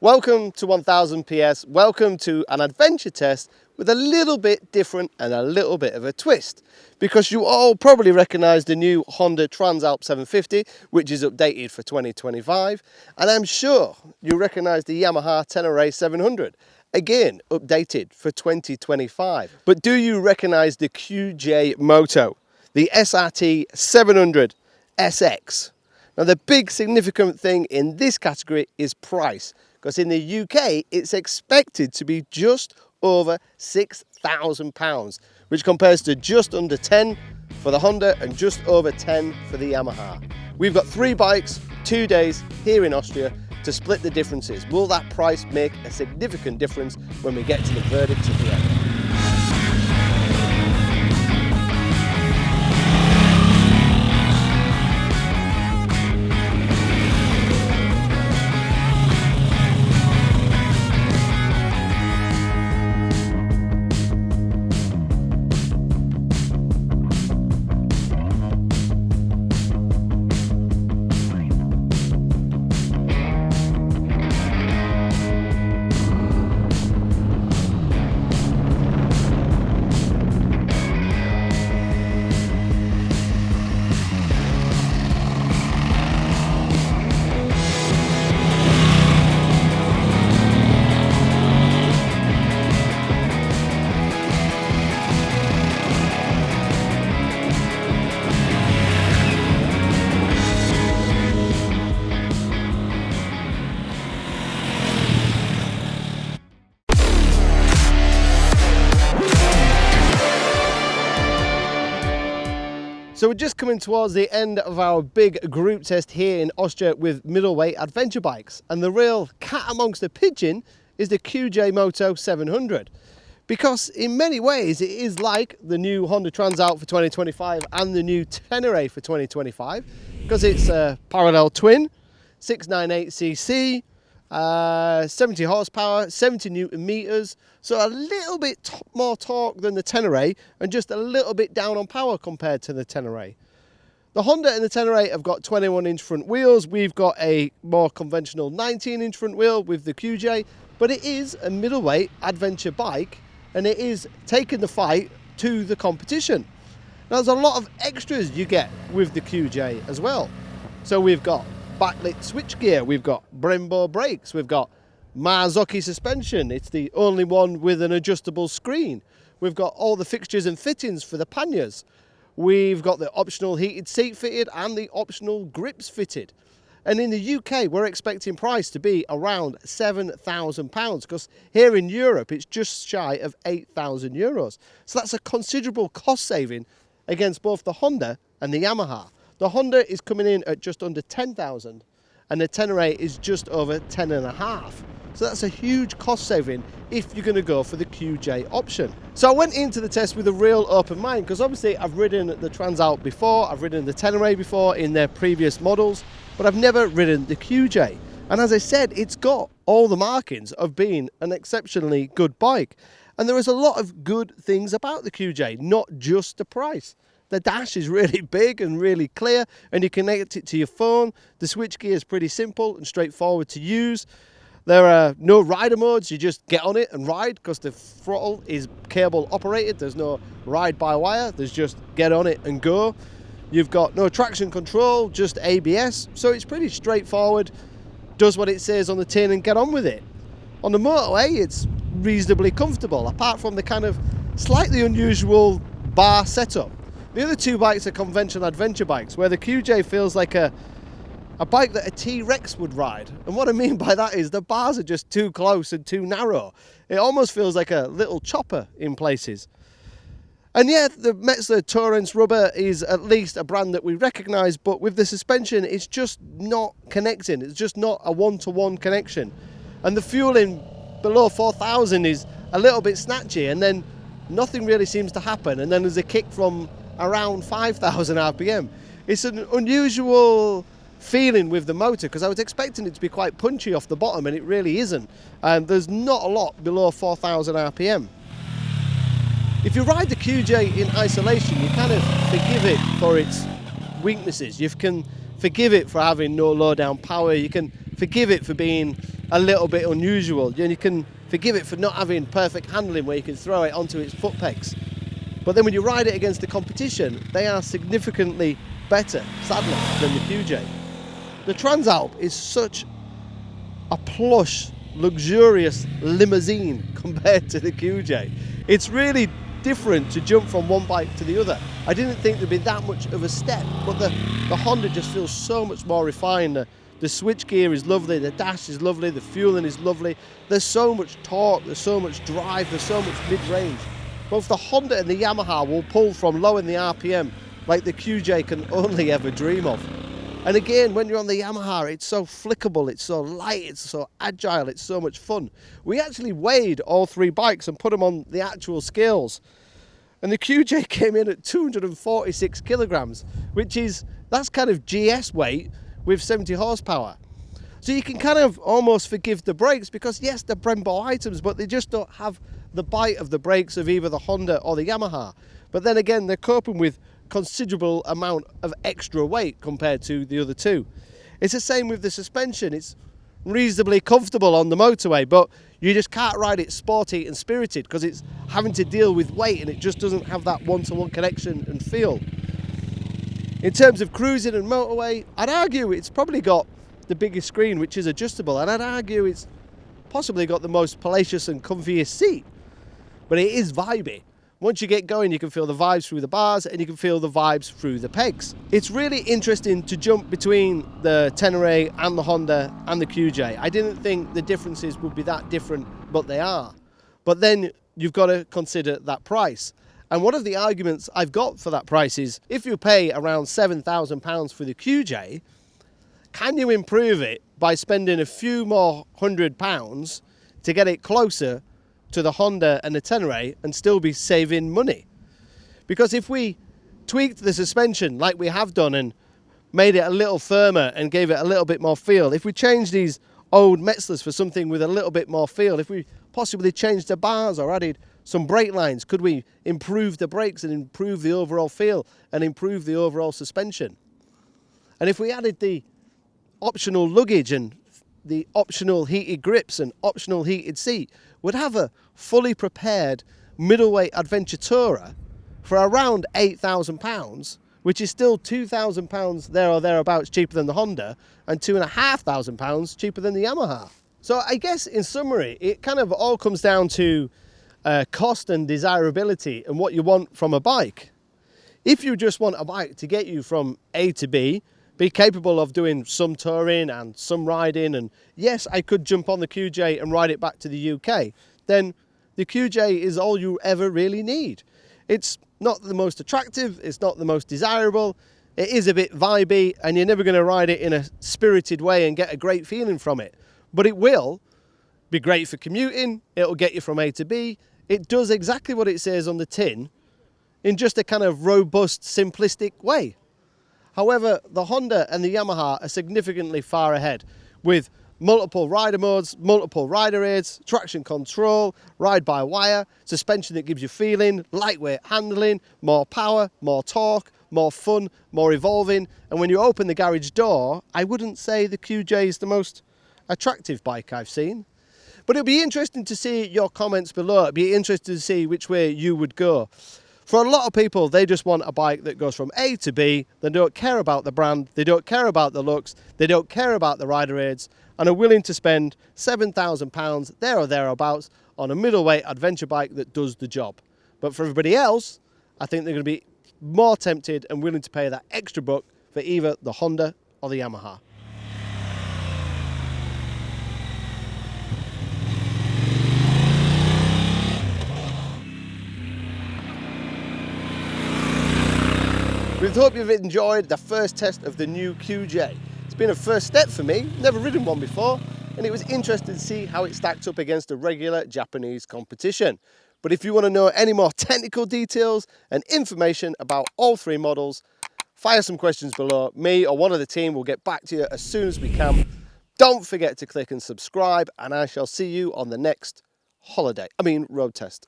Welcome to 1000 PS, welcome to an adventure test with a little bit different and a little bit of a twist. Because you all probably recognise the new Honda Transalp 750, which is updated for 2025. And I'm sure you recognise the Yamaha Ténéré 700, again updated for 2025. But do you recognise the QJ Motor, the SRT 700 SX? Now the big significant thing in this category is price, because in the UK it's expected to be just over £6,000, which compares to just under 10 for the Honda and just over 10 for the Yamaha. We've got 3 bikes, 2 days here in Austria to split the differences. Will that price make a significant difference when we get to the verdict at the end? So we're just coming towards the end of our big group test here in Austria with middleweight adventure bikes. And the real cat amongst the pigeon is the QJ Motor 700. Because in many ways it is like the new Honda Transalp for 2025 and the new Ténéré for 2025. Because it's a parallel twin, 698cc, 70 horsepower, 70 newton meters, so a little bit more torque than the Ténéré and just a little bit down on power compared to the Ténéré. The Honda and the Ténéré have got 21-inch front wheels. We've got a more conventional 19-inch front wheel with the QJ, but it is a middleweight adventure bike and it is taking the fight to the competition. Now there's a lot of extras you get with the QJ as well. So we've got backlit switchgear, we've got Brembo brakes, we've got Marzocchi suspension, it's the only one with an adjustable screen. We've got all the fixtures and fittings for the panniers. We've got the optional heated seat fitted and the optional grips fitted. And in the UK we're expecting price to be around £7,000, because here in Europe it's just shy of €8,000. So that's a considerable cost saving against both the Honda and the Yamaha. The Honda is coming in at just under 10,000 and the Ténéré is just over 10.5. So that's a huge cost saving if you're going to go for the QJ option. So I went into the test with a real open mind, because obviously I've ridden the Transalp before, I've ridden the Ténéré before in their previous models, but I've never ridden the QJ. And as I said, it's got all the markings of being an exceptionally good bike. And there is a lot of good things about the QJ, not just the price. The dash is really big and really clear, and you connect it to your phone. The switchgear is pretty simple and straightforward to use. There are no rider modes, you just get on it and ride, because the throttle is cable operated. There's no ride by wire, there's just get on it and go. You've got no traction control, just ABS, so it's pretty straightforward. Does what it says on the tin and get on with it. On the motorway it's reasonably comfortable, apart from the kind of slightly unusual bar setup. The other 2 bikes are conventional adventure bikes, where the QJ feels like a bike that a T-Rex would ride. And what I mean by that is the bars are just too close and too narrow. It almost feels like a little chopper in places. And yeah, the Metzeler Torrens rubber is at least a brand that we recognise, but with the suspension it's just not connecting. It's just not a one-to-one connection. And the fueling below 4,000 is a little bit snatchy, and then nothing really seems to happen, and then there's a kick from around 5,000 RPM. It's an unusual feeling with the motor, because I was expecting it to be quite punchy off the bottom and it really isn't, and there's not a lot below 4,000 RPM. If you ride the QJ in isolation, you kind of forgive it for its weaknesses. You can forgive it for having no low down power, you can forgive it for being a little bit unusual. And you can forgive it for not having perfect handling where you can throw it onto its foot pegs. But then when you ride it against the competition, they are significantly better, sadly, than the QJ. The Transalp is such a plush, luxurious limousine compared to the QJ. It's really different to jump from one bike to the other. I didn't think there'd be that much of a step, but the Honda just feels so much more refined. The switch gear is lovely, the dash is lovely, the fueling is lovely. There's so much torque, there's so much drive, there's so much mid-range. Both the Honda and the Yamaha will pull from low in the RPM like the QJ can only ever dream of. And again, when you're on the Yamaha, it's so flickable, it's so light, it's so agile, it's so much fun. We actually weighed all three bikes and put them on the actual scales. And the QJ came in at 246 kilograms, that's kind of GS weight with 70 horsepower. So you can kind of almost forgive the brakes because yes, they're Brembo items, but they just don't have the bite of the brakes of either the Honda or the Yamaha. But then again, they're coping with considerable amount of extra weight compared to the other two. It's the same with the suspension. It's reasonably comfortable on the motorway, but you just can't ride it sporty and spirited because it's having to deal with weight and it just doesn't have that one-to-one connection and feel. In terms of cruising and motorway, I'd argue it's probably got the biggest screen, which is adjustable, and I'd argue it's possibly got the most spacious and comfiest seat. But it is vibey. Once you get going, you can feel the vibes through the bars and you can feel the vibes through the pegs. It's really interesting to jump between the Ténéré and the Honda and the QJ. I didn't think the differences would be that different, but they are. But then you've got to consider that price. And one of the arguments I've got for that price is, if you pay around £7,000 for the QJ, can you improve it by spending a few more £100 to get it closer to the Honda and the Ténéré and still be saving money? Because if we tweaked the suspension like we have done and made it a little firmer and gave it a little bit more feel, if we changed these old Metzlers for something with a little bit more feel, if we possibly changed the bars or added some brake lines, could we improve the brakes and improve the overall feel and improve the overall suspension? And if we added the optional luggage and the optional heated grips and optional heated seat, would have a fully prepared middleweight adventure tourer for around £8,000, which is still £2,000 there or thereabouts cheaper than the Honda and £2,500 cheaper than the Yamaha. So I guess in summary, it kind of all comes down to cost and desirability and what you want from a bike. If you just want a bike to get you from A to B, be capable of doing some touring and some riding, and yes, I could jump on the QJ and ride it back to the UK, then the QJ is all you ever really need. It's not the most attractive, it's not the most desirable, it is a bit vibey, and you're never going to ride it in a spirited way and get a great feeling from it. But it will be great for commuting, it'll get you from A to B, it does exactly what it says on the tin in just a kind of robust, simplistic way. However, the Honda and the Yamaha are significantly far ahead with multiple rider modes, multiple rider aids, traction control, ride-by-wire, suspension that gives you feeling, lightweight handling, more power, more torque, more fun, more evolving. And when you open the garage door, I wouldn't say the QJ is the most attractive bike I've seen. But it'll be interesting to see your comments below. It'll be interesting to see which way you would go. For a lot of people, they just want a bike that goes from A to B. They don't care about the brand, they don't care about the looks, they don't care about the rider aids, and are willing to spend £7,000 there or thereabouts on a middleweight adventure bike that does the job. But for everybody else, I think they're going to be more tempted and willing to pay that extra buck for either the Honda or the Yamaha. We hope you've enjoyed the first test of the new QJ. It's been a first step for me, never ridden one before, and it was interesting to see how it stacked up against a regular Japanese competition. But if you want to know any more technical details and information about all three models, fire some questions below. Me or one of the team will get back to you as soon as we can. Don't forget to click and subscribe, and I shall see you on the next road test.